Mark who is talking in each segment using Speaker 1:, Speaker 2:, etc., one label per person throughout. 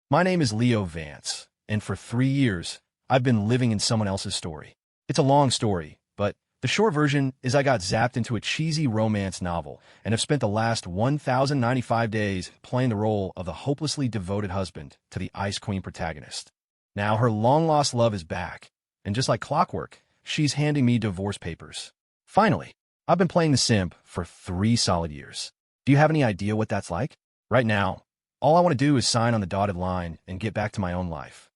Speaker 1: My name is Leo Vance, and for 3 years, I've been living in someone else's story. It's a long story, but the short version is I got zapped into a cheesy romance novel and have spent the last 1,095 days playing the role of the hopelessly devoted husband to the Ice Queen protagonist. Now her long-lost love is back, and just like clockwork, she's handing me divorce papers. Finally, I've been playing the simp for 3 solid years. Do you have any idea what that's like? Right now, all I want to do is sign on the dotted line and get back to my own life.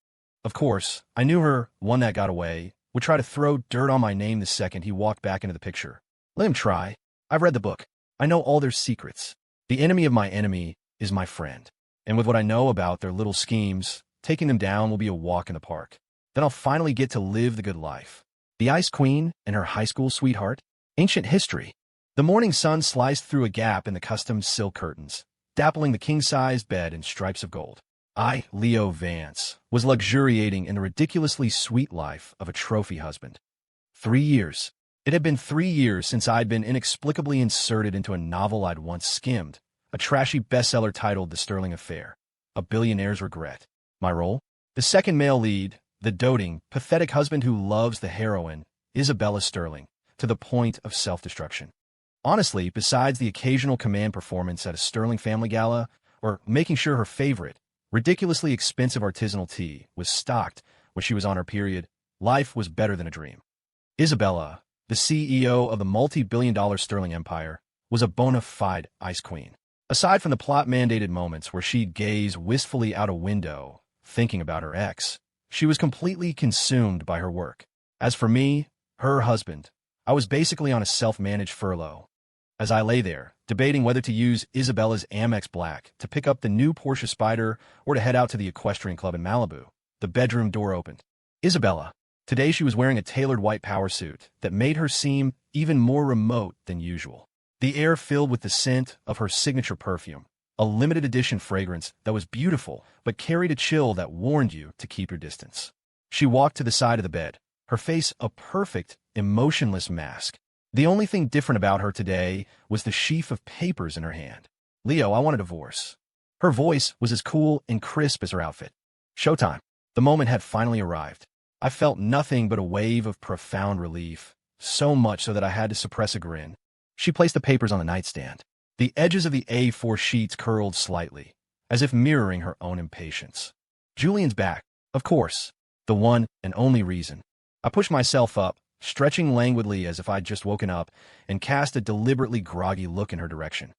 Speaker 1: Of course, I knew her, one that got away, would try to throw dirt on my name the second he walked back into the picture. Let him try. I've read the book. I know all their secrets. The enemy of my enemy is my friend. And with what I know about their little schemes, taking them down will be a walk in the park. Then I'll finally get to live the good life. The Ice Queen and her high school sweetheart? Ancient history. The morning sun sliced through a gap in the custom silk curtains, dappling the king-sized bed in stripes of gold. I, Leo Vance, was luxuriating in the ridiculously sweet life of a trophy husband. 3 years. It had been 3 years since I'd been inexplicably inserted into a novel I'd once skimmed, a trashy bestseller titled The Sterling Affair, A Billionaire's Regret. My role? The second male lead, the doting, pathetic husband who loves the heroine, Isabella Sterling, to the point of self-destruction. Honestly, besides the occasional command performance at a Sterling family gala, or making sure her favorite, ridiculously expensive artisanal tea was stocked when she was on her period, life was better than a dream. Isabella, the CEO of the multi-billion-dollar Sterling empire, was a bona fide ice queen. Aside from the plot-mandated moments where she'd gaze wistfully out a window, thinking about her ex, she was completely consumed by her work. As for me, her husband, I was basically on a self-managed furlough. As I lay there, debating whether to use Isabella's Amex Black to pick up the new Porsche Spyder or to head out to the equestrian club in Malibu, the bedroom door opened. Isabella. Today she was wearing a tailored white power suit that made her seem even more remote than usual. The air filled with the scent of her signature perfume, a limited edition fragrance that was beautiful but carried a chill that warned you to keep your distance. She walked to the side of the bed, her face a perfect, emotionless mask. The only thing different about her today was the sheaf of papers in her hand. Leo, I want a divorce. Her voice was as cool and crisp as her outfit. Showtime. The moment had finally arrived. I felt nothing but a wave of profound relief, so much so that I had to suppress a grin. She placed the papers on the nightstand. The edges of the A4 sheets curled slightly, as if mirroring her own impatience. Julian's back, of course, the one and only reason. I pushed myself up, stretching languidly as if I'd just woken up, and cast a deliberately groggy look in her direction.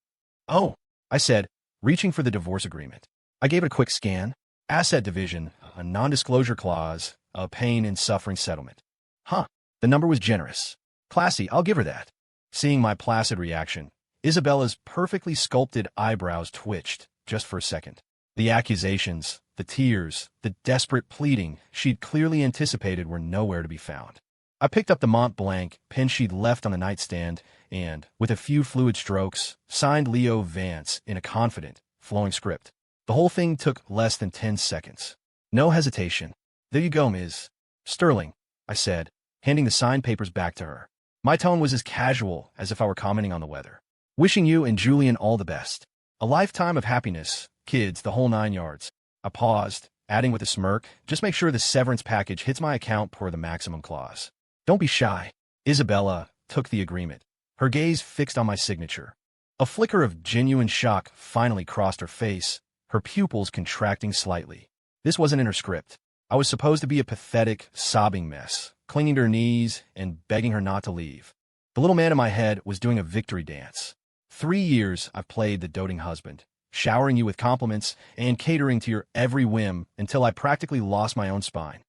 Speaker 1: Oh, I said, reaching for the divorce agreement. I gave it a quick scan. Asset division, a non-disclosure clause, a pain and suffering settlement. Huh, the number was generous. Classy, I'll give her that. Seeing my placid reaction, Isabella's perfectly sculpted eyebrows twitched, just for a second. The accusations, the tears, the desperate pleading she'd clearly anticipated were nowhere to be found. I picked up the Mont Blanc pen she'd left on the nightstand and, with a few fluid strokes, signed Leo Vance in a confident, flowing script. The whole thing took less than 10 seconds. No hesitation. There you go, Ms. Sterling, I said, handing the signed papers back to her. My tone was as casual as if I were commenting on the weather. Wishing you and Julian all the best. A lifetime of happiness, kids, the whole 9 yards. I paused, adding with a smirk, just make sure the severance package hits my account per the maximum clause. Don't be shy. Isabella took the agreement, her gaze fixed on my signature. A flicker of genuine shock finally crossed her face, her pupils contracting slightly. This wasn't in her script. I was supposed to be a pathetic, sobbing mess, clinging to her knees and begging her not to leave. The little man in my head was doing a victory dance. 3 years I've played the doting husband, showering you with compliments and catering to your every whim until I practically lost my own spine.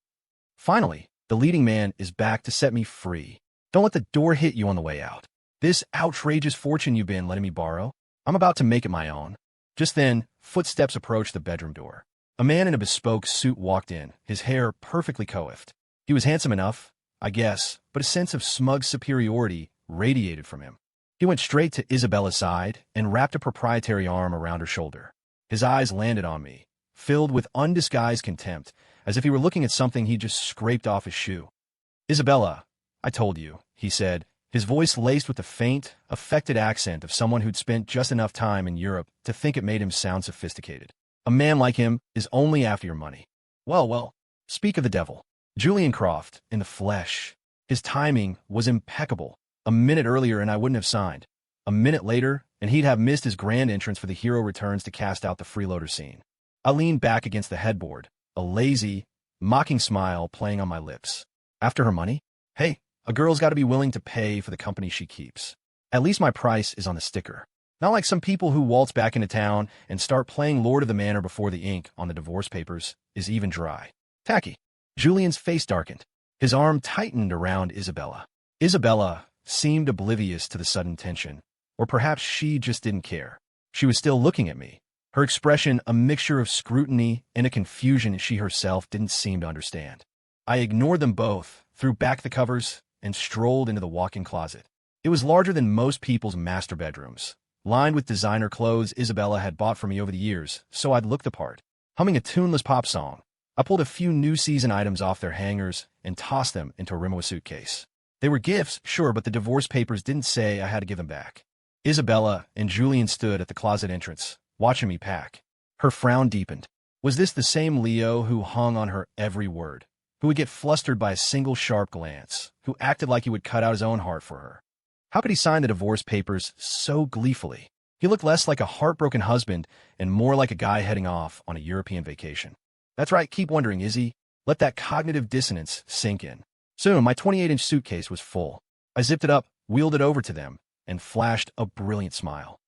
Speaker 1: Finally, the leading man is back to set me free. Don't let the door hit you on the way out. This outrageous fortune you've been letting me borrow, I'm about to make it my own. Just then, footsteps approached the bedroom door. A man in a bespoke suit walked in, his hair perfectly coiffed. He was handsome enough, I guess, but a sense of smug superiority radiated from him. He went straight to Isabella's side and wrapped a proprietary arm around her shoulder. His eyes landed on me, filled with undisguised contempt, as if he were looking at something he just scraped off his shoe. Isabella, I told you, he said, his voice laced with the faint, affected accent of someone who'd spent just enough time in Europe to think it made him sound sophisticated. A man like him is only after your money. Well, speak of the devil. Julian Croft, in the flesh. His timing was impeccable. A minute earlier and I wouldn't have signed. A minute later, and he'd have missed his grand entrance for the hero returns to cast out the freeloader scene. I leaned back against the headboard, a lazy, mocking smile playing on my lips. After her money? Hey, a girl's got to be willing to pay for the company she keeps. At least my price is on the sticker. Not like some people who waltz back into town and start playing Lord of the Manor before the ink on the divorce papers is even dry. Tacky. Julian's face darkened. His arm tightened around Isabella. Isabella seemed oblivious to the sudden tension, or perhaps she just didn't care. She was still looking at me, her expression a mixture of scrutiny and a confusion she herself didn't seem to understand. I ignored them both, threw back the covers, and strolled into the walk-in closet. It was larger than most people's master bedrooms, lined with designer clothes Isabella had bought for me over the years, so I'd look the part. Humming a tuneless pop song, I pulled a few new season items off their hangers and tossed them into a Rimowa suitcase. They were gifts, sure, but the divorce papers didn't say I had to give them back. Isabella and Julian stood at the closet entrance, watching me pack. Her frown deepened. Was this the same Leo who hung on her every word, who would get flustered by a single sharp glance, who acted like he would cut out his own heart for her? How could he sign the divorce papers so gleefully? He looked less like a heartbroken husband and more like a guy heading off on a European vacation. That's right, keep wondering, Izzy. Let that cognitive dissonance sink in. Soon, my 28-inch suitcase was full. I zipped it up, wheeled it over to them, and flashed a brilliant smile.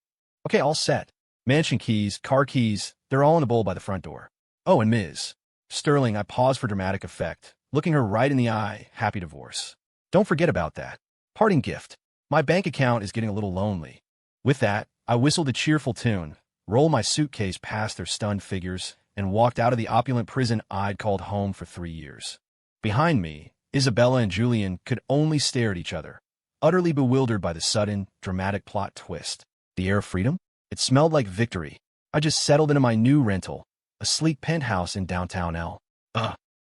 Speaker 1: Okay, all set. Mansion keys, car keys, they're all in a bowl by the front door. Oh, and Ms. Sterling, I paused for dramatic effect, looking her right in the eye, happy divorce. Don't forget about that. Parting gift. My bank account is getting a little lonely. With that, I whistled a cheerful tune, rolled my suitcase past their stunned figures, and walked out of the opulent prison I'd called home for 3 years. Behind me, Isabella and Julian could only stare at each other, utterly bewildered by the sudden, dramatic plot twist. The air of freedom? It smelled like victory. I just settled into my new rental, a sleek penthouse in downtown L.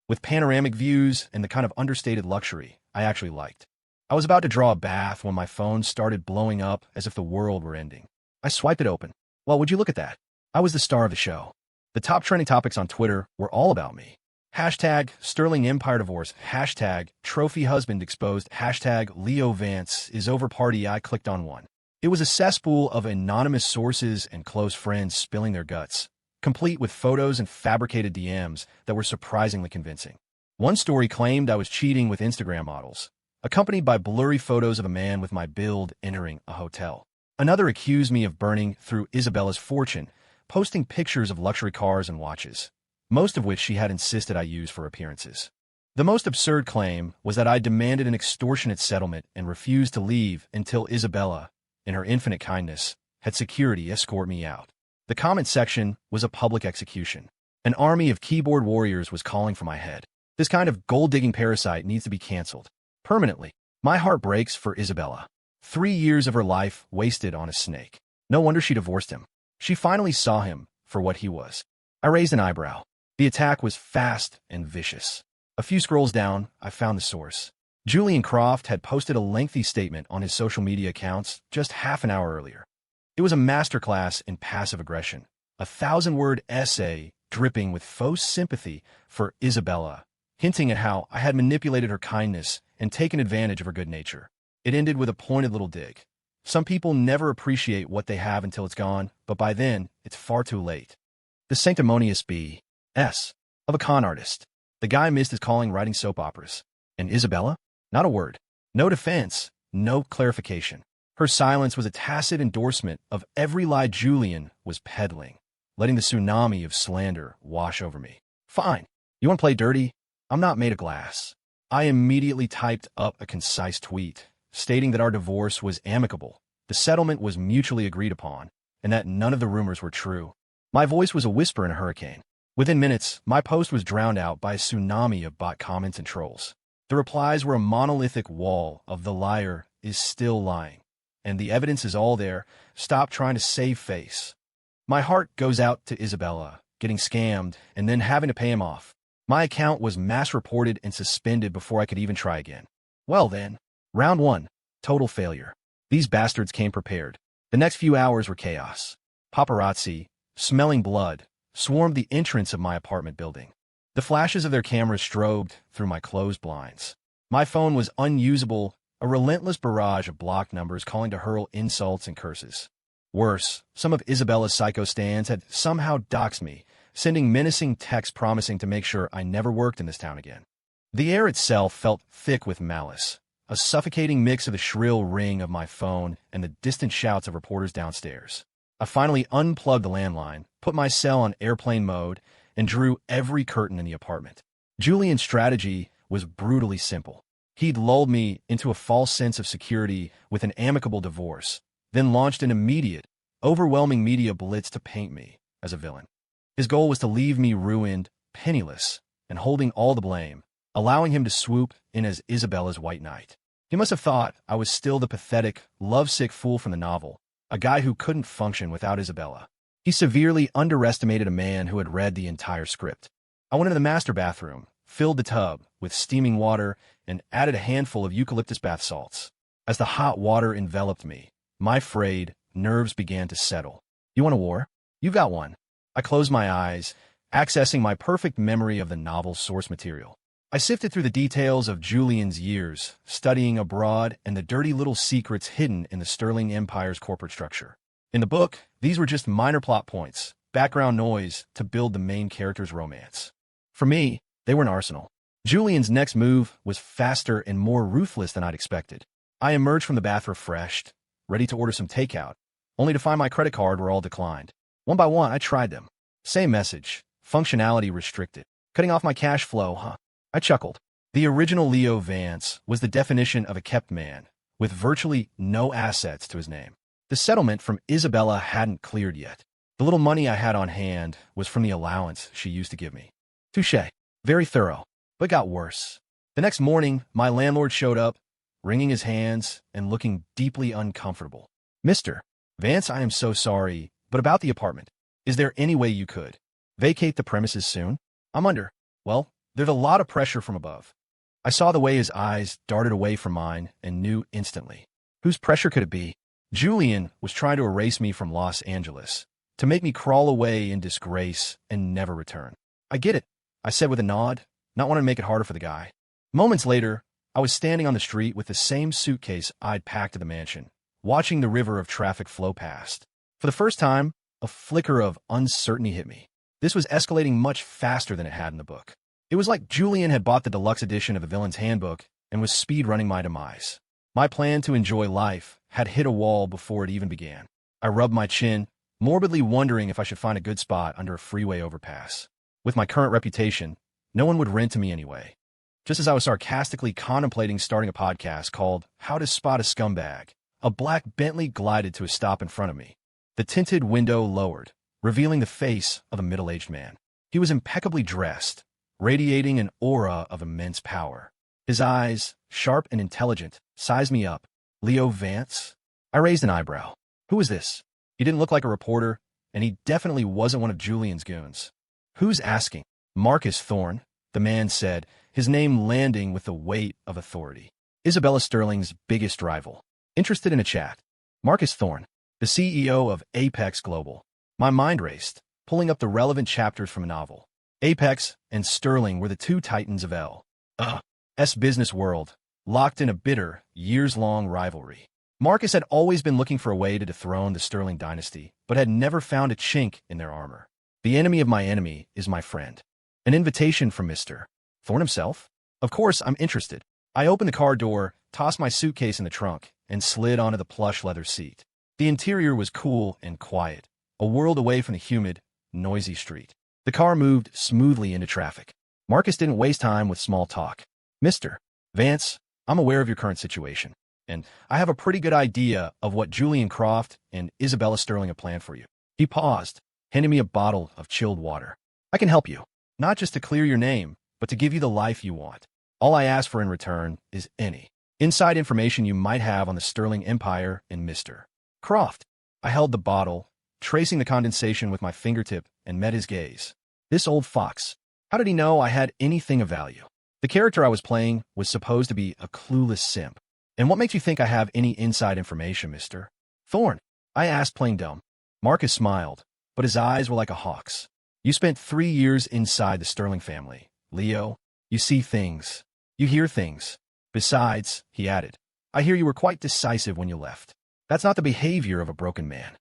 Speaker 1: With panoramic views and the kind of understated luxury I actually liked. I was about to draw a bath when my phone started blowing up as if the world were ending. I swiped it open. Well, would you look at that? I was the star of the show. The top trending topics on Twitter were all about me. Hashtag Sterling Empire Divorce, hashtag Trophy Husband Exposed, hashtag Leo Vance is over party. I clicked on one. It was a cesspool of anonymous sources and close friends spilling their guts, complete with photos and fabricated DMs that were surprisingly convincing. One story claimed I was cheating with Instagram models, accompanied by blurry photos of a man with my build entering a hotel. Another accused me of burning through Isabella's fortune, posting pictures of luxury cars and watches, most of which she had insisted I use for appearances. The most absurd claim was that I demanded an extortionate settlement and refused to leave until Isabella, in her infinite kindness, had security escort me out. The comment section was a public execution. An army of keyboard warriors was calling for my head. This kind of gold-digging parasite needs to be canceled. Permanently. My heart breaks for Isabella. 3 years of her life wasted on a snake. No wonder she divorced him. She finally saw him for what he was. I raised an eyebrow. The attack was fast and vicious. A few scrolls down, I found the source. Julian Croft had posted a lengthy statement on his social media accounts just half an hour earlier. It was a masterclass in passive aggression, a 1,000-word essay dripping with faux sympathy for Isabella, hinting at how I had manipulated her kindness and taken advantage of her good nature. It ended with a pointed little dig. Some people never appreciate what they have until it's gone, but by then, it's far too late. The sanctimonious B.S. of a con artist. The guy missed his calling writing soap operas. And Isabella? Not a word. No defense. No clarification. Her silence was a tacit endorsement of every lie Julian was peddling, letting the tsunami of slander wash over me. Fine. You want to play dirty? I'm not made of glass. I immediately typed up a concise tweet, stating that our divorce was amicable, the settlement was mutually agreed upon, and that none of the rumors were true. My voice was a whisper in a hurricane. Within minutes, my post was drowned out by a tsunami of bot comments and trolls. The replies were a monolithic wall of "the liar is still lying," and the evidence is all there, stop trying to save face. My heart goes out to Isabella, getting scammed and then having to pay him off. My account was mass reported and suspended before I could even try again. Well then, round 1, total failure. These bastards came prepared. The next few hours were chaos. Paparazzi, smelling blood, swarmed the entrance of my apartment building. The flashes of their cameras strobed through my closed blinds. My phone was unusable, a relentless barrage of blocked numbers calling to hurl insults and curses. Worse, some of Isabella's psycho stands had somehow doxed me, sending menacing texts promising to make sure I never worked in this town again. The air itself felt thick with malice, a suffocating mix of the shrill ring of my phone and the distant shouts of reporters downstairs. I finally unplugged the landline, put my cell on airplane mode, and drew every curtain in the apartment. Julian's strategy was brutally simple. He'd lulled me into a false sense of security with an amicable divorce, then launched an immediate, overwhelming media blitz to paint me as a villain. His goal was to leave me ruined, penniless, and holding all the blame, allowing him to swoop in as Isabella's white knight. He must have thought I was still the pathetic, lovesick fool from the novel, a guy who couldn't function without Isabella. He severely underestimated a man who had read the entire script. I went into the master bathroom, filled the tub with steaming water, and added a handful of eucalyptus bath salts. As the hot water enveloped me, my frayed nerves began to settle. You want a war? You've got one. I closed my eyes, accessing my perfect memory of the novel's source material. I sifted through the details of Julian's years, studying abroad, and the dirty little secrets hidden in the Sterling Empire's corporate structure. In the book, these were just minor plot points, background noise to build the main character's romance. For me, they were an arsenal. Julian's next move was faster and more ruthless than I'd expected. I emerged from the bath refreshed, ready to order some takeout, only to find my credit card were all declined. One by one, I tried them. Same message, functionality restricted. Cutting off my cash flow, huh? I chuckled. The original Leo Vance was the definition of a kept man, with virtually no assets to his name. The settlement from Isabella hadn't cleared yet. The little money I had on hand was from the allowance she used to give me. Touché. Very thorough. But got worse. The next morning, my landlord showed up, wringing his hands and looking deeply uncomfortable. Mr. Vance, I am so sorry, but about the apartment. Is there any way you could vacate the premises soon? I'm under. Well, there's a lot of pressure from above. I saw the way his eyes darted away from mine and knew instantly. Whose pressure could it be? Julian was trying to erase me from Los Angeles, to make me crawl away in disgrace and never return. I get it, I said with a nod, not wanting to make it harder for the guy. Moments later, I was standing on the street with the same suitcase I'd packed to the mansion, watching the river of traffic flow past. For the first time, a flicker of uncertainty hit me. This was escalating much faster than it had in the book. It was like Julian had bought the deluxe edition of the Villain's Handbook and was speed-running my demise. My plan to enjoy life had hit a wall before it even began. I rubbed my chin, morbidly wondering if I should find a good spot under a freeway overpass. With my current reputation, no one would rent to me anyway. Just as I was sarcastically contemplating starting a podcast called How to Spot a Scumbag, a black Bentley glided to a stop in front of me. The tinted window lowered, revealing the face of a middle-aged man. He was impeccably dressed, radiating an aura of immense power. His eyes, sharp and intelligent, sized me up. Leo Vance? I raised an eyebrow. Who was this? He didn't look like a reporter, and he definitely wasn't one of Julian's goons. Who's asking? Marcus Thorne, the man said, his name landing with the weight of authority. Isabella Sterling's biggest rival. Interested in a chat. Marcus Thorne, the CEO of Apex Global. My mind raced, pulling up the relevant chapters from a novel. Apex and Sterling were the two titans of L.'s business world, locked in a bitter, years-long rivalry. Marcus had always been looking for a way to dethrone the Sterling dynasty, but had never found a chink in their armor. The enemy of my enemy is my friend. An invitation from Mr. Thorne himself? Of course, I'm interested. I opened the car door, tossed my suitcase in the trunk, and slid onto the plush leather seat. The interior was cool and quiet, a world away from the humid, noisy street. The car moved smoothly into traffic. Marcus didn't waste time with small talk. Mr. Vance, I'm aware of your current situation, and I have a pretty good idea of what Julian Croft and Isabella Sterling have planned for you. He paused, handing me a bottle of chilled water. I can help you, not just to clear your name, but to give you the life you want. All I ask for in return is any inside information you might have on the Sterling Empire and Mr. Croft. I held the bottle, tracing the condensation with my fingertip, and met his gaze. This old fox. How did he know I had anything of value? The character I was playing was supposed to be a clueless simp. And what makes you think I have any inside information, Mr. Thorne? I asked plain dumb. Marcus smiled, but his eyes were like a hawk's. You spent 3 years inside the Sterling family. Leo, you see things. You hear things. Besides, he added, I hear you were quite decisive when you left. That's not the behavior of a broken man.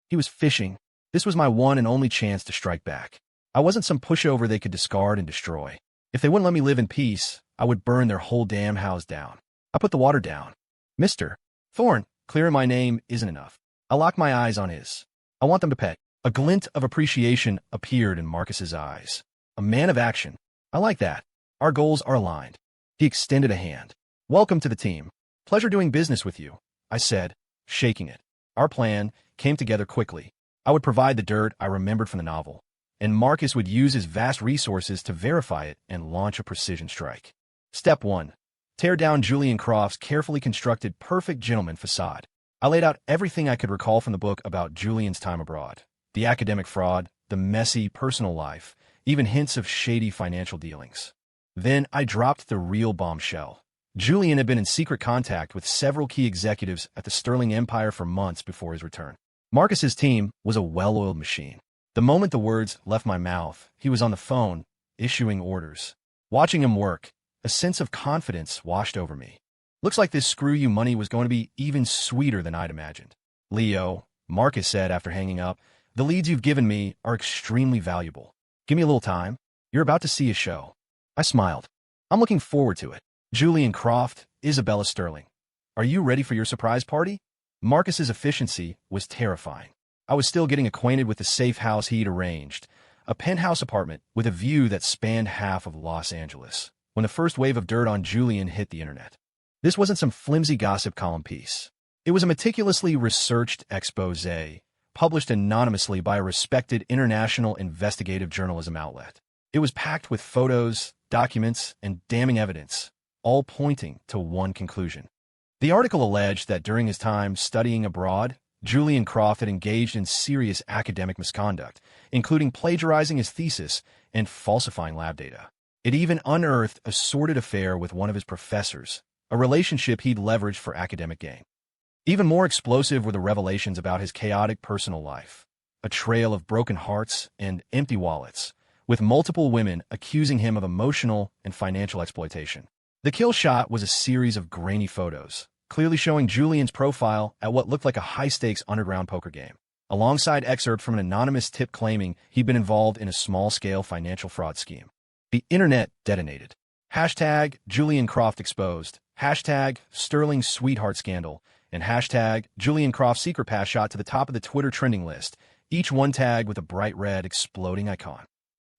Speaker 1: He was fishing. This was my one and only chance to strike back. I wasn't some pushover they could discard and destroy. If they wouldn't let me live in peace, I would burn their whole damn house down. I put the water down. Mr. Thorne, clearing my name isn't enough. I lock my eyes on his. I want them to pet. A glint of appreciation appeared in Marcus's eyes. A man of action. I like that. Our goals are aligned. He extended a hand. Welcome to the team. Pleasure doing business with you, I said, shaking it. Our plan came together quickly. I would provide the dirt I remembered from the novel, and Marcus would use his vast resources to verify it and launch a precision strike. Step 1. Tear down Julian Croft's carefully constructed perfect gentleman facade. I laid out everything I could recall from the book about Julian's time abroad. The academic fraud, the messy personal life, even hints of shady financial dealings. Then I dropped the real bombshell. Julian had been in secret contact with several key executives at the Sterling Empire for months before his return. Marcus's team was a well-oiled machine. The moment the words left my mouth, he was on the phone, issuing orders. Watching him work, a sense of confidence washed over me. Looks like this screw you money was going to be even sweeter than I'd imagined. Leo, Marcus said after hanging up, the leads you've given me are extremely valuable. Give me a little time. You're about to see a show. I smiled. I'm looking forward to it. Julian Croft, Isabella Sterling. Are you ready for your surprise party? Marcus's efficiency was terrifying. I was still getting acquainted with the safe house he'd arranged, a penthouse apartment with a view that spanned half of Los Angeles, when the first wave of dirt on Julian hit the internet. This wasn't some flimsy gossip column piece. It was a meticulously researched expose, published anonymously by a respected international investigative journalism outlet. It was packed with photos, documents, and damning evidence, all pointing to one conclusion. The article alleged that during his time studying abroad, Julian Croft had engaged in serious academic misconduct, including plagiarizing his thesis and falsifying lab data. It even unearthed a sordid affair with one of his professors, a relationship he'd leveraged for academic gain. Even more explosive were the revelations about his chaotic personal life, a trail of broken hearts and empty wallets, with multiple women accusing him of emotional and financial exploitation. The kill shot was a series of grainy photos, clearly showing Julian's profile at what looked like a high-stakes underground poker game, alongside excerpt from an anonymous tip claiming he'd been involved in a small-scale financial fraud scheme. The internet detonated. Hashtag Julian Croft exposed, hashtag Sterling sweetheart scandal, and hashtag Julian Croft secret pass shot to the top of the Twitter trending list, each one tag with a bright red exploding icon.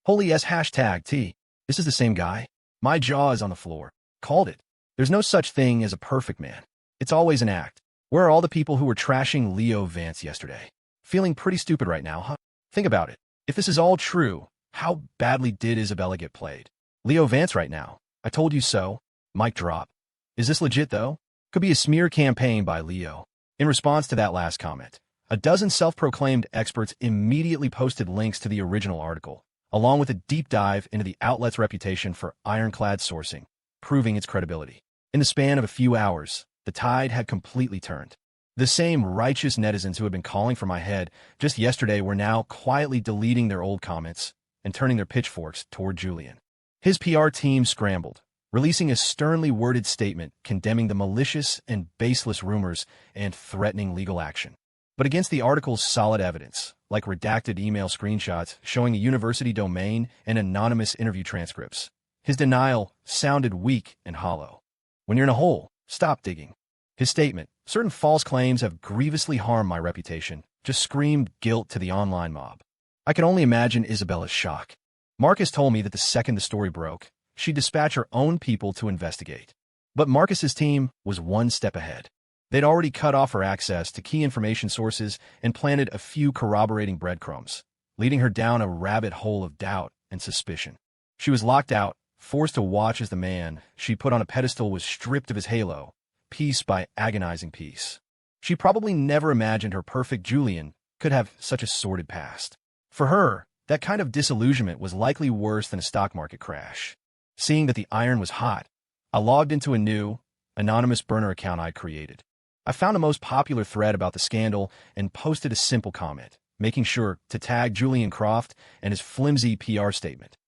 Speaker 1: Holy yes, hashtag T. This is the same guy? My jaw is on the floor. Called it. There's no such thing as a perfect man. It's always an act. Where are all the people who were trashing Leo Vance yesterday? Feeling pretty stupid right now, huh? Think about it. If this is all true, how badly did Isabella get played? Leo Vance right now. I told you so. Mic drop. Is this legit, though? Could be a smear campaign by Leo. In response to that last comment, a dozen self-proclaimed experts immediately posted links to the original article, along with a deep dive into the outlet's reputation for ironclad sourcing, proving its credibility. In the span of a few hours, the tide had completely turned. The same righteous netizens who had been calling for my head just yesterday were now quietly deleting their old comments and turning their pitchforks toward Julian. His PR team scrambled, releasing a sternly worded statement condemning the malicious and baseless rumors and threatening legal action. But against the article's solid evidence, like redacted email screenshots showing the university domain and anonymous interview transcripts, his denial sounded weak and hollow. When you're in a hole, stop digging. His statement, certain false claims have grievously harmed my reputation, just screamed guilt to the online mob. I could only imagine Isabella's shock. Marcus told me that the second the story broke, she'd dispatch her own people to investigate. But Marcus's team was one step ahead. They'd already cut off her access to key information sources and planted a few corroborating breadcrumbs, leading her down a rabbit hole of doubt and suspicion. She was locked out, forced to watch as the man she put on a pedestal was stripped of his halo, piece by agonizing piece. She probably never imagined her perfect Julian could have such a sordid past. For her, that kind of disillusionment was likely worse than a stock market crash. Seeing that the iron was hot, I logged into a new, anonymous burner account I'd created. I found the most popular thread about the scandal and posted a simple comment, making sure to tag Julian Croft and his flimsy PR statement.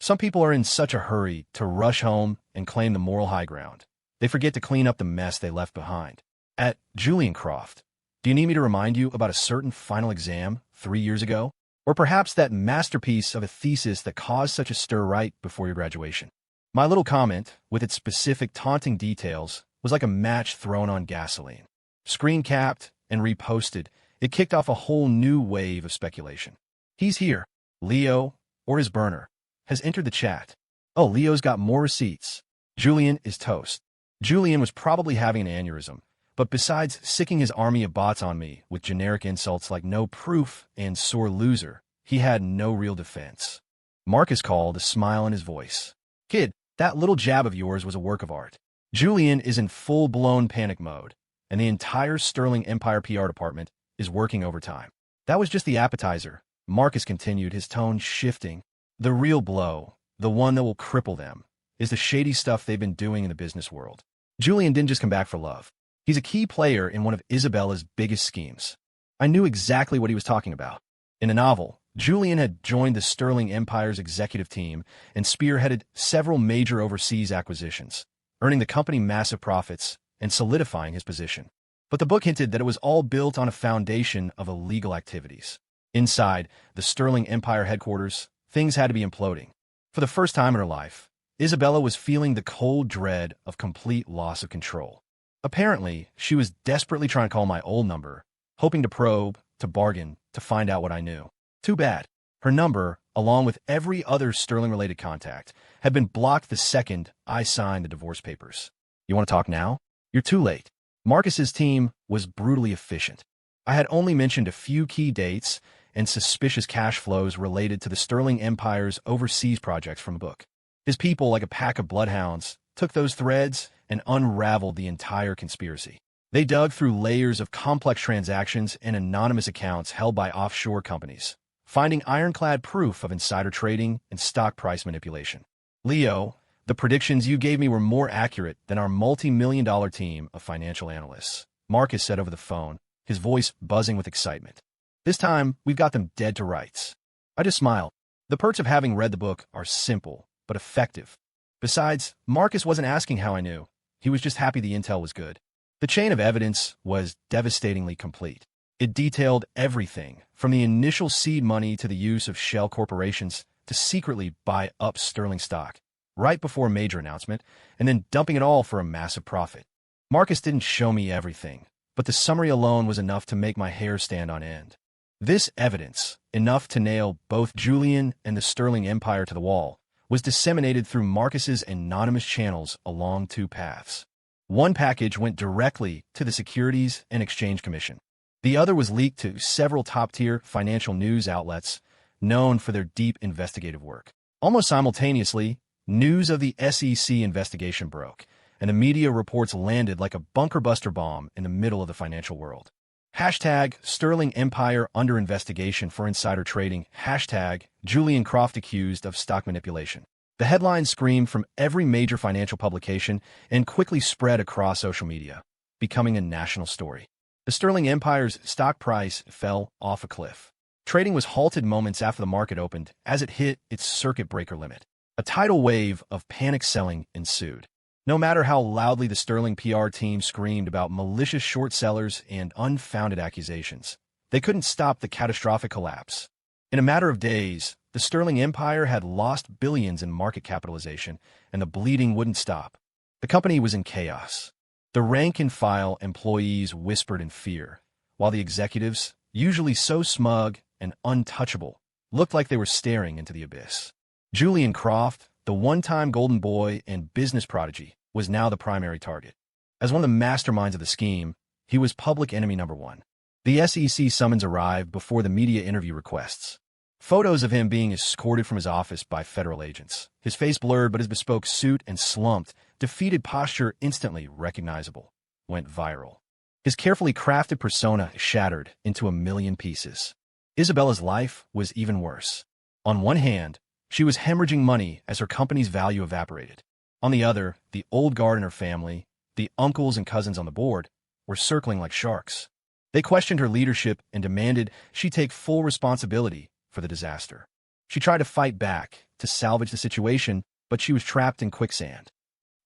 Speaker 1: Some people are in such a hurry to rush home and claim the moral high ground. They forget to clean up the mess they left behind. At Julian Croft, do you need me to remind you about a certain final exam 3 years ago? Or perhaps that masterpiece of a thesis that caused such a stir right before your graduation? My little comment, with its specific taunting details, was like a match thrown on gasoline. Screen-capped and reposted, it kicked off a whole new wave of speculation. He's here. Leo, or his burner, has entered the chat. Oh, Leo's got more receipts. Julian is toast. Julian was probably having an aneurysm, but besides sicking his army of bots on me with generic insults like no proof and sore loser, he had no real defense. Marcus called, a smile in his voice. Kid, that little jab of yours was a work of art. Julian is in full-blown panic mode, and the entire Sterling Empire PR department is working overtime. That was just the appetizer, Marcus continued, his tone shifting. The real blow, the one that will cripple them, is the shady stuff they've been doing in the business world. Julian didn't just come back for love. He's a key player in one of Isabella's biggest schemes. I knew exactly what he was talking about. In the novel, Julian had joined the Sterling Empire's executive team and spearheaded several major overseas acquisitions, earning the company massive profits and solidifying his position. But the book hinted that it was all built on a foundation of illegal activities. Inside the Sterling Empire headquarters, things had to be imploding. For the first time in her life, Isabella was feeling the cold dread of complete loss of control. Apparently, she was desperately trying to call my old number, hoping to probe, to bargain, to find out what I knew. Too bad. Her number, along with every other Sterling-related contact, had been blocked the second I signed the divorce papers. You want to talk now? You're too late. Marcus's team was brutally efficient. I had only mentioned a few key dates and suspicious cash flows related to the Sterling Empire's overseas projects from a book. His people, like a pack of bloodhounds, took those threads and unraveled the entire conspiracy. They dug through layers of complex transactions and anonymous accounts held by offshore companies, finding ironclad proof of insider trading and stock price manipulation. Leo, the predictions you gave me were more accurate than our multi-million-dollar team of financial analysts, Marcus said over the phone, his voice buzzing with excitement. This time, we've got them dead to rights. I just smiled. The perks of having read the book are simple, but effective. Besides, Marcus wasn't asking how I knew. He was just happy the intel was good. The chain of evidence was devastatingly complete. It detailed everything, from the initial seed money to the use of shell corporations to secretly buy up Sterling stock, right before a major announcement, and then dumping it all for a massive profit. Marcus didn't show me everything, but the summary alone was enough to make my hair stand on end. This evidence, enough to nail both Julian and the Sterling Empire to the wall, was disseminated through Marcus's anonymous channels along two paths. One package went directly to the Securities and Exchange Commission. The other was leaked to several top-tier financial news outlets known for their deep investigative work. Almost simultaneously, news of the SEC investigation broke, and the media reports landed like a bunker-buster bomb in the middle of the financial world. Hashtag Sterling Empire under investigation for insider trading. Hashtag Julian Croft accused of stock manipulation. The headlines screamed from every major financial publication and quickly spread across social media, becoming a national story. The Sterling Empire's stock price fell off a cliff. Trading was halted moments after the market opened as it hit its circuit breaker limit. A tidal wave of panic selling ensued. No matter how loudly the Sterling PR team screamed about malicious short sellers and unfounded accusations, they couldn't stop the catastrophic collapse. In a matter of days, the Sterling Empire had lost billions in market capitalization, and the bleeding wouldn't stop. The company was in chaos. The rank-and-file employees whispered in fear, while the executives, usually so smug and untouchable, looked like they were staring into the abyss. Julian Croft, the one-time golden boy and business prodigy, was now the primary target. As one of the masterminds of the scheme, he was public enemy number one. The SEC summons arrived before the media interview requests. Photos of him being escorted from his office by federal agents, his face blurred but his bespoke suit and slumped, defeated posture instantly recognizable, went viral. His carefully crafted persona shattered into a million pieces. Isabella's life was even worse. On one hand, she was hemorrhaging money as her company's value evaporated. On the other, the old guard in her family, the uncles and cousins on the board, were circling like sharks. They questioned her leadership and demanded she take full responsibility for the disaster. She tried to fight back, to salvage the situation, but she was trapped in quicksand.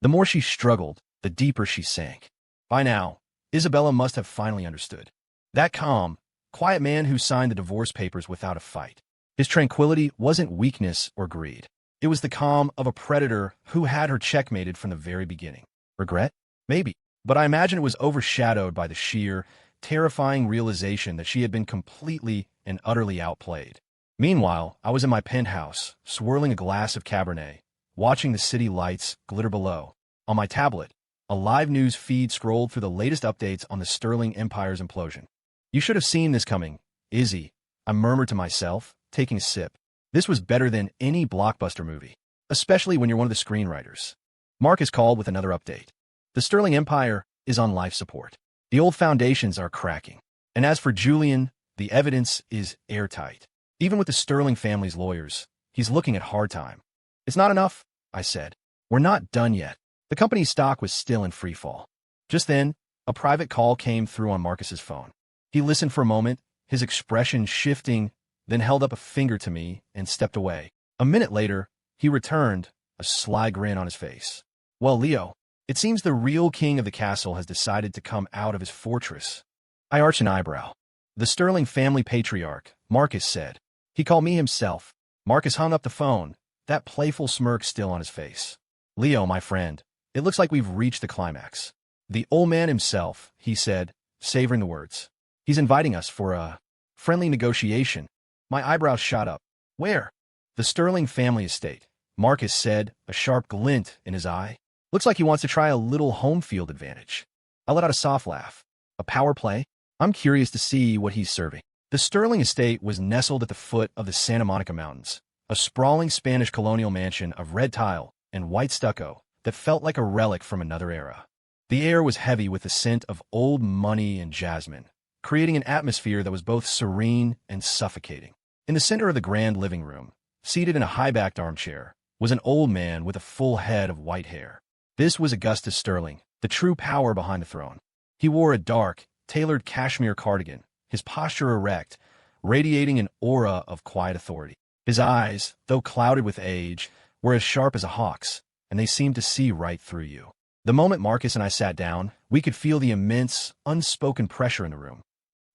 Speaker 1: The more she struggled, the deeper she sank. By now, Isabella must have finally understood. That calm, quiet man who signed the divorce papers without a fight. His tranquility wasn't weakness or greed. It was the calm of a predator who had her checkmated from the very beginning. Regret? Maybe. But I imagine it was overshadowed by the sheer, terrifying realization that she had been completely and utterly outplayed. Meanwhile, I was in my penthouse, swirling a glass of Cabernet, watching the city lights glitter below. On my tablet, a live news feed scrolled through the latest updates on the Sterling Empire's implosion. You should have seen this coming, Izzy, I murmured to myself, taking a sip. This was better than any blockbuster movie, especially when you're one of the screenwriters. Marcus called with another update. The Sterling Empire is on life support. The old foundations are cracking. And as for Julian, the evidence is airtight. Even with the Sterling family's lawyers, he's looking at hard time. It's not enough, I said. We're not done yet. The company's stock was still in free fall. Just then, a private call came through on Marcus's phone. He listened for a moment, his expression shifting, then held up a finger to me and stepped away. A minute later, he returned, a sly grin on his face. Well, Leo, it seems the real king of the castle has decided to come out of his fortress. I arched an eyebrow. The Sterling family patriarch, Marcus said. He called me himself. Marcus hung up the phone, that playful smirk still on his face. Leo, my friend, it looks like we've reached the climax. The old man himself, he said, savoring the words. He's inviting us for a friendly negotiation. My eyebrows shot up. Where? The Sterling family estate, Marcus said, a sharp glint in his eye. Looks like he wants to try a little home field advantage. I let out a soft laugh. A power play? I'm curious to see what he's serving. The Sterling estate was nestled at the foot of the Santa Monica Mountains, a sprawling Spanish colonial mansion of red tile and white stucco that felt like a relic from another era. The air was heavy with the scent of old money and jasmine, creating an atmosphere that was both serene and suffocating. In the center of the grand living room, seated in a high-backed armchair, was an old man with a full head of white hair. This was Augustus Sterling, the true power behind the throne. He wore a dark, tailored cashmere cardigan, his posture erect, radiating an aura of quiet authority. His eyes, though clouded with age, were as sharp as a hawk's, and they seemed to see right through you. The moment Marcus and I sat down, we could feel the immense, unspoken pressure in the room.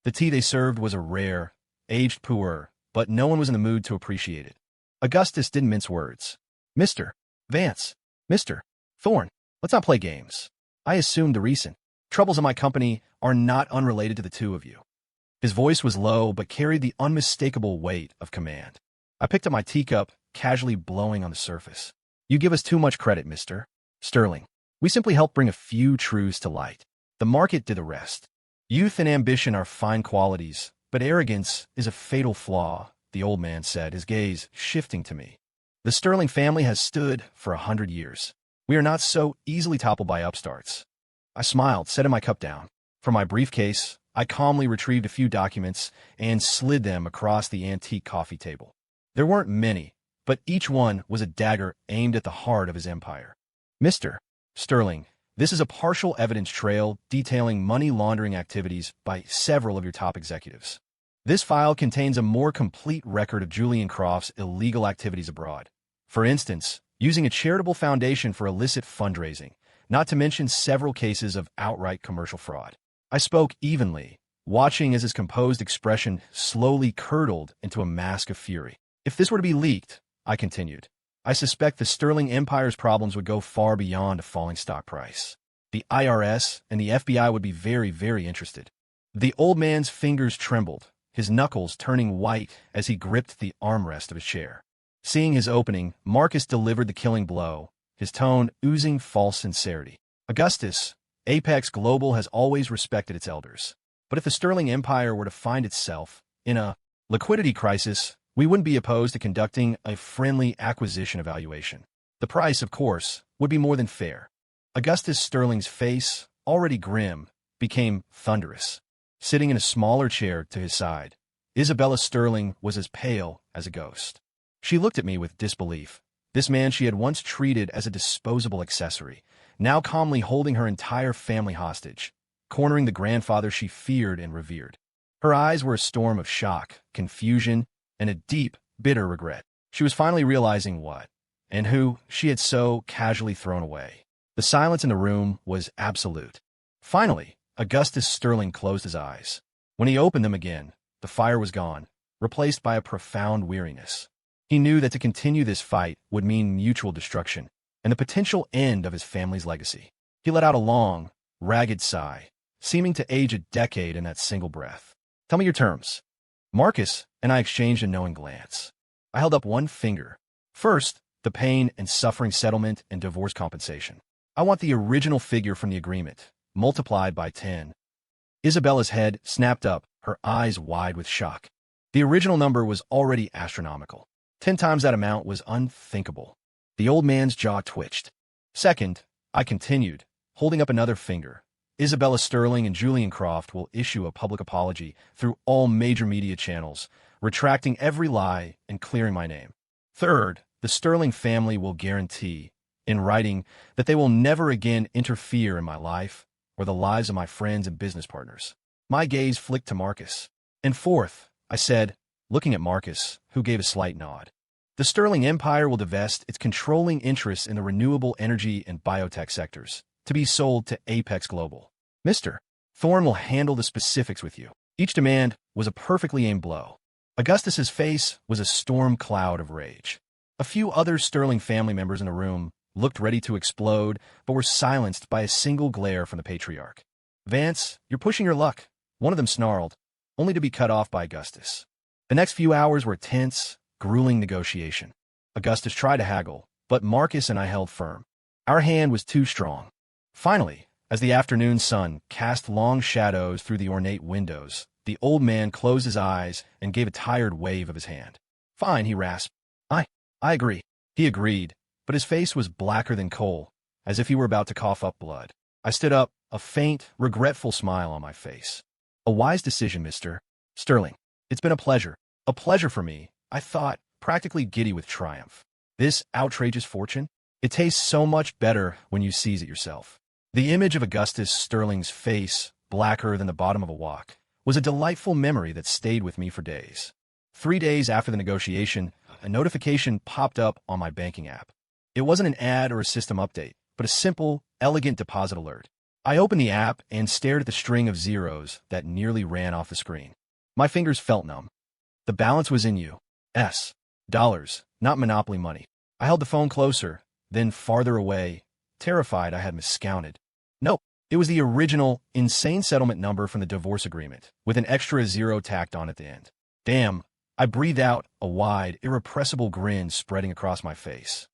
Speaker 1: The tea they served was a rare, aged pu'er, but no one was in the mood to appreciate it. Augustus didn't mince words. Mr. Vance, Mr. Thorne, let's not play games. I assumed the recent troubles in my company are not unrelated to the two of you. His voice was low, but carried the unmistakable weight of command. I picked up my teacup, casually blowing on the surface. You give us too much credit, Mr. Sterling. We simply helped bring a few truths to light. The market did the rest. Youth and ambition are fine qualities, but arrogance is a fatal flaw, the old man said, his gaze shifting to me. The Sterling family has stood for 100 years. We are not so easily toppled by upstarts. I smiled, setting my cup down. From my briefcase, I calmly retrieved a few documents and slid them across the antique coffee table. There weren't many, but each one was a dagger aimed at the heart of his empire. Mr. Sterling, this is a partial evidence trail detailing money laundering activities by several of your top executives. This file contains a more complete record of Julian Croft's illegal activities abroad. For instance, using a charitable foundation for illicit fundraising, not to mention several cases of outright commercial fraud. I spoke evenly, watching as his composed expression slowly curdled into a mask of fury. If this were to be leaked, I continued, I suspect the Sterling Empire's problems would go far beyond a falling stock price. The IRS and the FBI would be very, very interested. The old man's fingers trembled, his knuckles turning white as he gripped the armrest of his chair. Seeing his opening, Marcus delivered the killing blow, his tone oozing false sincerity. Augustus, Apex Global has always respected its elders. But if the Sterling Empire were to find itself in a liquidity crisis, we wouldn't be opposed to conducting a friendly acquisition evaluation. The price, of course, would be more than fair. Augustus Sterling's face, already grim, became thunderous. Sitting in a smaller chair to his side, Isabella Sterling was as pale as a ghost. She looked at me with disbelief. This man she had once treated as a disposable accessory, now calmly holding her entire family hostage. cornering the grandfather she feared and revered. Her eyes were a storm of shock, confusion, and a deep, bitter regret. She was finally realizing what, and who, she had so casually thrown away. The silence in the room was absolute. Finally, Augustus Sterling closed his eyes. When he opened them again, the fire was gone, replaced by a profound weariness. He knew that to continue this fight would mean mutual destruction and the potential end of his family's legacy. He let out a long, ragged sigh, seeming to age a decade in that single breath. "Tell me your terms." Marcus and I exchanged a knowing glance. I held up one finger. "First, the pain and suffering settlement and divorce compensation. I want the original figure from the agreement, multiplied by 10. Isabella's head snapped up, her eyes wide with shock. The original number was already astronomical. 10 times that amount was unthinkable. The old man's jaw twitched. "Second," I continued, holding up another finger, "Isabella Sterling and Julian Croft will issue a public apology through all major media channels, retracting every lie and clearing my name. Third, the Sterling family will guarantee, in writing, that they will never again interfere in my life or the lives of my friends and business partners." My gaze flicked to Marcus. "And fourth," I said, looking at Marcus, who gave a slight nod, "the Sterling Empire will divest its controlling interests in the renewable energy and biotech sectors, to be sold to Apex Global. Mr. Thorne will handle the specifics with you." Each demand was a perfectly aimed blow. Augustus's face was a storm cloud of rage. A few other Sterling family members in the room looked ready to explode, but were silenced by a single glare from the patriarch. "Vance, you're pushing your luck," one of them snarled, only to be cut off by Augustus. The next few hours were tense, grueling negotiation. Augustus tried to haggle, but Marcus and I held firm. Our hand was too strong. Finally, as the afternoon sun cast long shadows through the ornate windows, the old man closed his eyes and gave a tired wave of his hand. "Fine," he rasped. I agree." He agreed, but his face was blacker than coal, as if he were about to cough up blood. I stood up, a faint, regretful smile on my face. "A wise decision, Mr. Sterling. It's been a pleasure for me," I thought, practically giddy with triumph. "This outrageous fortune? It tastes so much better when you seize it yourself." The image of Augustus Sterling's face, blacker than the bottom of a wok, was a delightful memory that stayed with me for days. 3 days after the negotiation, a notification popped up on my banking app. It wasn't an ad or a system update, but a simple, elegant deposit alert. I opened the app and stared at the string of zeros that nearly ran off the screen. My fingers felt numb. The balance was in U.S. dollars, not Monopoly money. I held the phone closer, then farther away, terrified I had miscounted. Nope, it was the original, insane settlement number from the divorce agreement, with an extra zero tacked on at the end. Damn, I breathed out, a wide, irrepressible grin spreading across my face.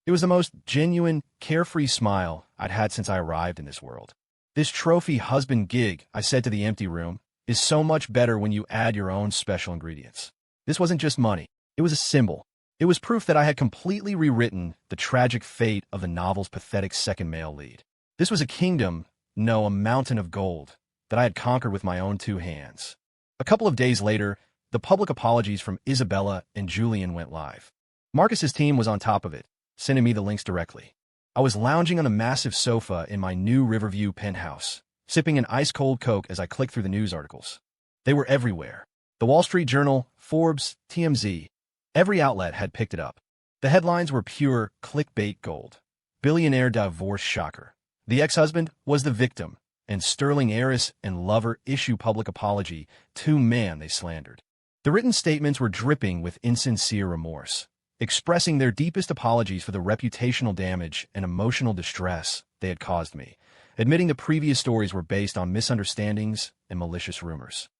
Speaker 1: It was the most genuine, carefree smile I'd had since I arrived in this world. "This trophy husband gig," I said to the empty room, "is so much better when you add your own special ingredients." This wasn't just money. It was a symbol. It was proof that I had completely rewritten the tragic fate of the novel's pathetic second male lead. This was a kingdom, no, a mountain of gold, that I had conquered with my own 2 hands. A couple of days later, the public apologies from Isabella and Julian went live. Marcus's team was on top of it, sending me the links directly. I was lounging on a massive sofa in my new Riverview penthouse, sipping an ice-cold Coke as I clicked through the news articles. They were everywhere. The Wall Street Journal, Forbes, TMZ. Every outlet had picked it up. The headlines were pure clickbait gold. Billionaire divorce shocker. The ex-husband was the victim, and Sterling heiress and lover issue public apology to man they slandered. The written statements were dripping with insincere remorse, expressing their deepest apologies for the reputational damage and emotional distress they had caused me, admitting the previous stories were based on misunderstandings and malicious rumors.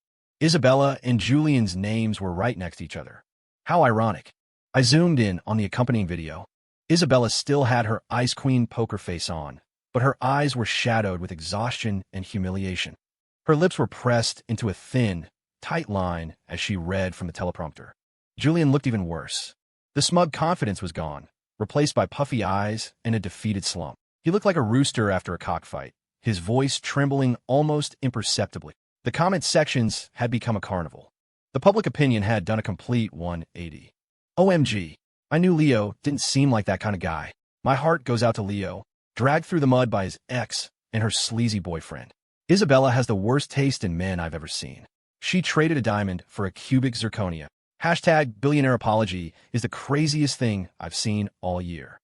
Speaker 1: Isabella and Julian's names were right next to each other. How ironic. I zoomed in on the accompanying video. Isabella still had her Ice Queen poker face on, but her eyes were shadowed with exhaustion and humiliation. Her lips were pressed into a thin, tight line as she read from the teleprompter. Julian looked even worse. The smug confidence was gone, replaced by puffy eyes and a defeated slump. He looked like a rooster after a cockfight, his voice trembling almost imperceptibly. The comment sections had become a carnival. The public opinion had done a complete 180. OMG, I knew Leo didn't seem like that kind of guy. My heart goes out to Leo, dragged through the mud by his ex and her sleazy boyfriend. Isabella has the worst taste in men I've ever seen. She traded a diamond for a cubic zirconia. Hashtag billionaire apology is the craziest thing I've seen all year.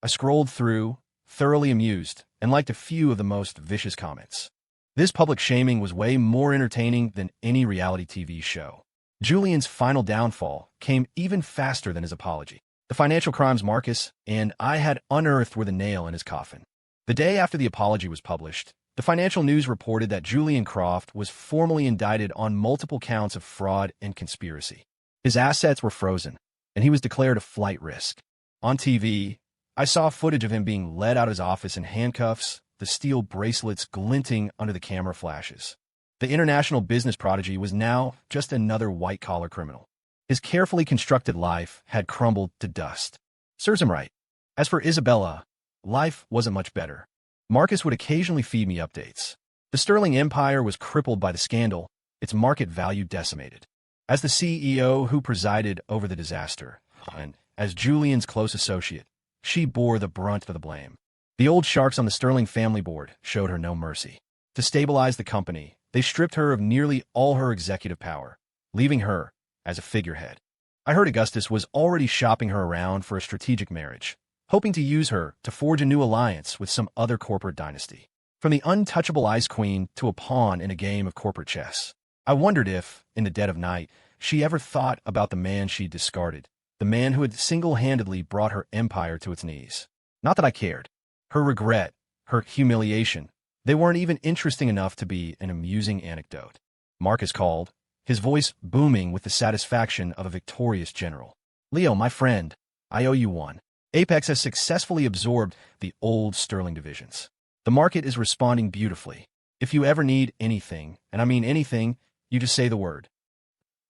Speaker 1: I scrolled through, thoroughly amused, and liked a few of the most vicious comments. This public shaming was way more entertaining than any reality TV show. Julian's final downfall came even faster than his apology. The financial crimes Marcus and I had unearthed were the nail in his coffin. The day after the apology was published, the financial news reported that Julian Croft was formally indicted on multiple counts of fraud and conspiracy. His assets were frozen, and he was declared a flight risk. On TV, I saw footage of him being led out of his office in handcuffs, the steel bracelets glinting under the camera flashes. The international business prodigy was now just another white-collar criminal. His carefully constructed life had crumbled to dust. Serves him right. As for Isabella, life wasn't much better. Marcus would occasionally feed me updates. The Sterling Empire was crippled by the scandal, its market value decimated. As the CEO who presided over the disaster, and as Julian's close associate, she bore the brunt of the blame. The old sharks on the Sterling family board showed her no mercy. To stabilize the company, they stripped her of nearly all her executive power, leaving her as a figurehead. I heard Augustus was already shopping her around for a strategic marriage, hoping to use her to forge a new alliance with some other corporate dynasty. From the untouchable Ice Queen to a pawn in a game of corporate chess. I wondered if, in the dead of night, she ever thought about the man she'd discarded, the man who had single-handedly brought her empire to its knees. Not that I cared. Her regret, her humiliation, they weren't even interesting enough to be an amusing anecdote. Marcus called, his voice booming with the satisfaction of a victorious general. Leo, my friend, I owe you one. Apex has successfully absorbed the old Sterling divisions. The market is responding beautifully. If you ever need anything, and I mean anything, you just say the word.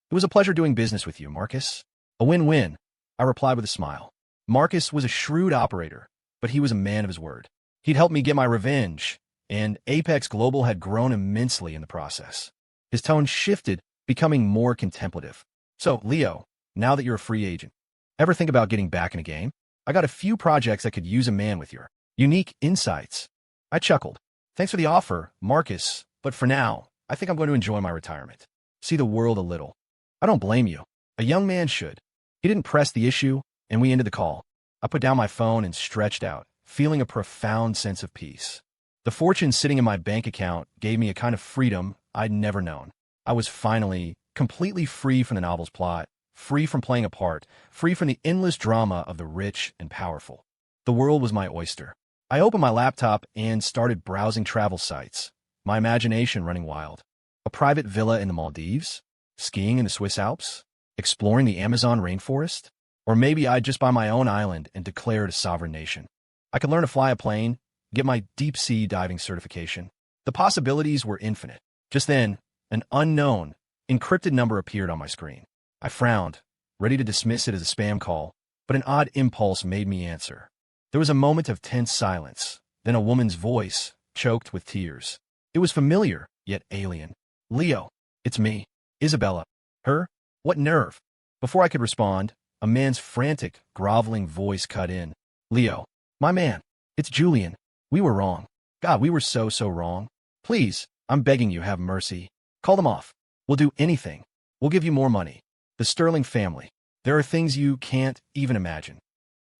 Speaker 1: It was a pleasure doing business with you, Marcus. A win-win, I replied with a smile. Marcus was a shrewd operator, but he was a man of his word. He'd helped me get my revenge, and Apex Global had grown immensely in the process. His tone shifted, becoming more contemplative. So, Leo, now that you're a free agent, ever think about getting back in a game? I got a few projects that could use a man with your unique insights. I chuckled. Thanks for the offer, Marcus, but for now, I think I'm going to enjoy my retirement. See the world a little. I don't blame you. A young man should. He didn't press the issue, and we ended the call. I put down my phone and stretched out, feeling a profound sense of peace. The fortune sitting in my bank account gave me a kind of freedom I'd never known. I was finally completely free from the novel's plot, free from playing a part, free from the endless drama of the rich and powerful. The world was my oyster. I opened my laptop and started browsing travel sites, my imagination running wild. A private villa in the Maldives? Skiing in the Swiss Alps? Exploring the Amazon rainforest? Or maybe I'd just buy my own island and declare it a sovereign nation. I could learn to fly a plane, get my deep-sea diving certification. The possibilities were infinite. Just then, an unknown, encrypted number appeared on my screen. I frowned, ready to dismiss it as a spam call, but an odd impulse made me answer. There was a moment of tense silence, then a woman's voice, choked with tears. It was familiar, yet alien. Leo, it's me. Isabella. Her? What nerve? Before I could respond, a man's frantic, groveling voice cut in. Leo, my man, it's Julian. We were wrong. God, we were so wrong. Please, I'm begging you, have mercy. Call them off. We'll do anything. We'll give you more money. The Sterling family. There are things you can't even imagine.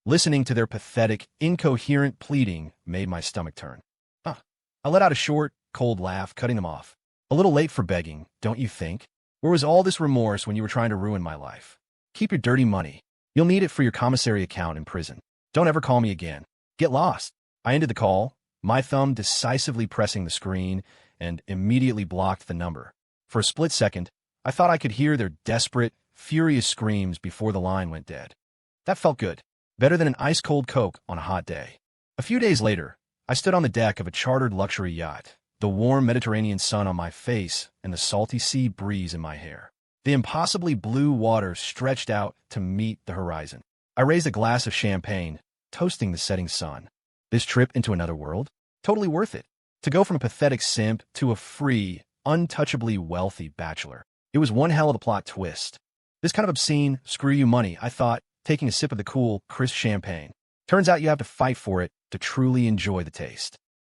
Speaker 1: Listening to their pathetic, incoherent pleading made my stomach turn. I let out a short, cold laugh, cutting them off. A little late for begging, don't you think? Where was all this remorse when you were trying to ruin my life? Keep your dirty money. You'll need it for your commissary account in prison. Don't ever call me again. Get lost. I ended the call, my thumb decisively pressing the screen, and immediately blocked the number. For a split second, I thought I could hear their desperate, furious screams before the line went dead. That felt good. Better than an ice-cold Coke on a hot day. A few days later, I stood on the deck of a chartered luxury yacht, the warm Mediterranean sun on my face and the salty sea breeze in my hair. The impossibly blue water stretched out to meet the horizon. I raised a glass of champagne, toasting the setting sun. This trip into another world? Totally worth it. To go from a pathetic simp to a free, untouchably wealthy bachelor. It was one hell of a plot twist. This kind of obscene, screw you money, I thought, taking a sip of the cool, crisp champagne. Turns out you have to fight for it to truly enjoy the taste.